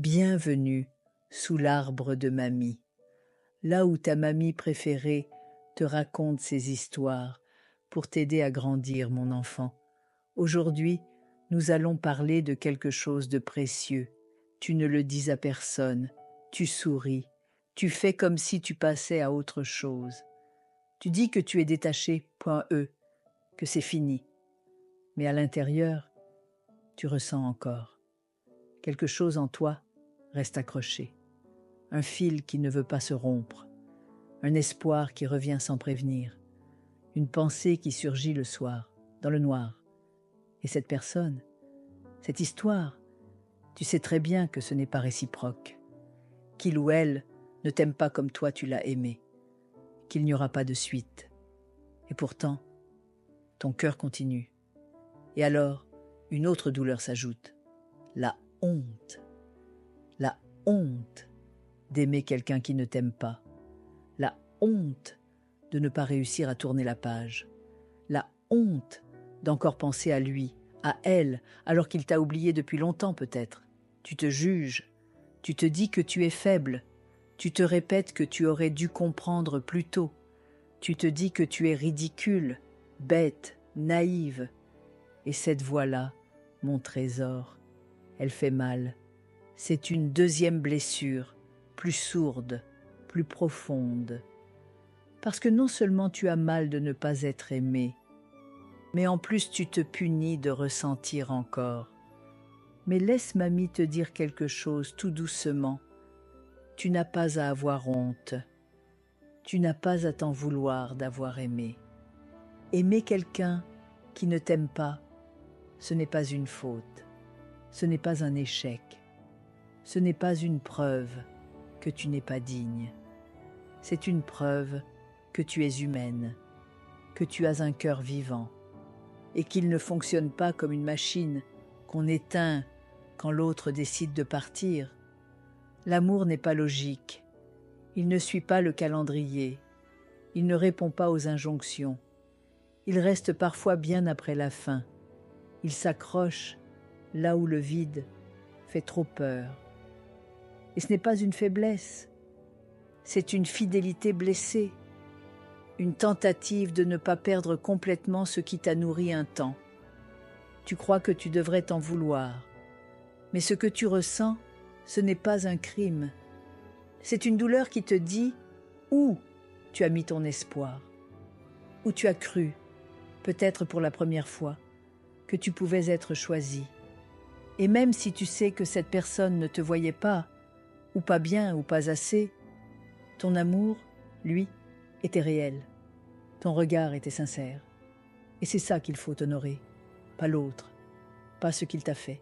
Bienvenue sous l'arbre de mamie, là où ta mamie préférée te raconte ses histoires pour t'aider à grandir, mon enfant. Aujourd'hui, nous allons parler de quelque chose de précieux. Tu ne le dis à personne, tu souris, tu fais comme si tu passais à autre chose. Tu dis que tu es détaché, point E, que c'est fini. Mais à l'intérieur, tu ressens encore. Quelque chose en toi reste accroché. Un fil qui ne veut pas se rompre. Un espoir qui revient sans prévenir. Une pensée qui surgit le soir, dans le noir. Et cette personne, cette histoire, tu sais très bien que ce n'est pas réciproque. Qu'il ou elle ne t'aime pas comme toi tu l'as aimé. Qu'il n'y aura pas de suite. Et pourtant, ton cœur continue. Et alors, une autre douleur s'ajoute. La honte. La honte d'aimer quelqu'un qui ne t'aime pas. La honte de ne pas réussir à tourner la page. La honte d'encore penser à lui, à elle, alors qu'il t'a oublié depuis longtemps peut-être. Tu te juges, tu te dis que tu es faible, tu te répètes que tu aurais dû comprendre plus tôt, tu te dis que tu es ridicule, bête, naïve. Et cette voix-là, mon trésor, elle fait mal. C'est une deuxième blessure, plus sourde, plus profonde. Parce que non seulement tu as mal de ne pas être aimé, mais en plus tu te punis de ressentir encore. Mais laisse mamie te dire quelque chose tout doucement. Tu n'as pas à avoir honte. Tu n'as pas à t'en vouloir d'avoir aimé. Aimer quelqu'un qui ne t'aime pas, ce n'est pas une faute. Ce n'est pas un échec. Ce n'est pas une preuve que tu n'es pas digne. C'est une preuve que tu es humaine, que tu as un cœur vivant et qu'il ne fonctionne pas comme une machine qu'on éteint quand l'autre décide de partir. L'amour n'est pas logique. Il ne suit pas le calendrier. Il ne répond pas aux injonctions. Il reste parfois bien après la fin. Il s'accroche là où le vide fait trop peur. Et ce n'est pas une faiblesse, c'est une fidélité blessée, une tentative de ne pas perdre complètement ce qui t'a nourri un temps. Tu crois que tu devrais t'en vouloir, mais ce que tu ressens, ce n'est pas un crime. C'est une douleur qui te dit où tu as mis ton espoir, où tu as cru, peut-être pour la première fois, que tu pouvais être choisi. Et même si tu sais que cette personne ne te voyait pas, ou pas bien, ou pas assez, ton amour, lui, était réel. Ton regard était sincère. Et c'est ça qu'il faut honorer, pas l'autre, pas ce qu'il t'a fait,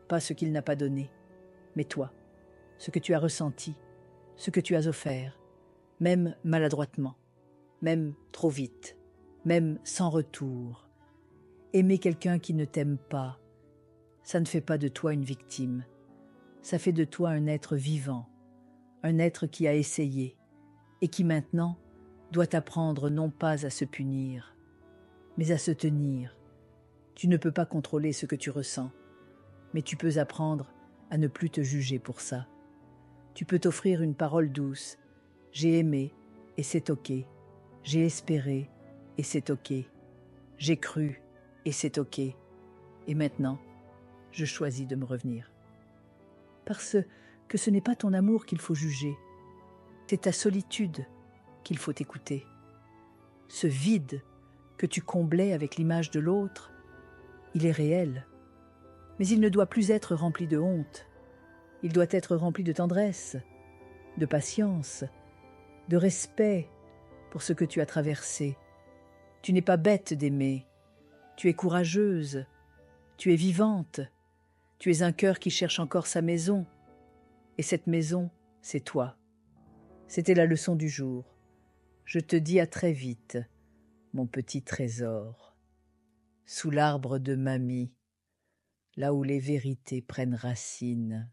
pas ce qu'il n'a pas donné, mais toi, ce que tu as ressenti, ce que tu as offert, même maladroitement, même trop vite, même sans retour. Aimer quelqu'un qui ne t'aime pas, ça ne fait pas de toi une victime, ça fait de toi un être vivant, un être qui a essayé et qui maintenant doit apprendre non pas à se punir, mais à se tenir. Tu ne peux pas contrôler ce que tu ressens, mais tu peux apprendre à ne plus te juger pour ça. Tu peux t'offrir une parole douce. J'ai aimé et c'est ok. J'ai espéré et c'est ok. J'ai cru et c'est ok. Et maintenant, je choisis de me revenir. Parce que ce n'est pas ton amour qu'il faut juger, c'est ta solitude qu'il faut écouter. Ce vide que tu comblais avec l'image de l'autre, il est réel, mais il ne doit plus être rempli de honte. Il doit être rempli de tendresse, de patience, de respect pour ce que tu as traversé. Tu n'es pas bête d'aimer, tu es courageuse, tu es vivante, tu es un cœur qui cherche encore sa maison. Et cette maison, c'est toi. C'était la leçon du jour. Je te dis à très vite, mon petit trésor, sous l'arbre de mamie, là où les vérités prennent racine.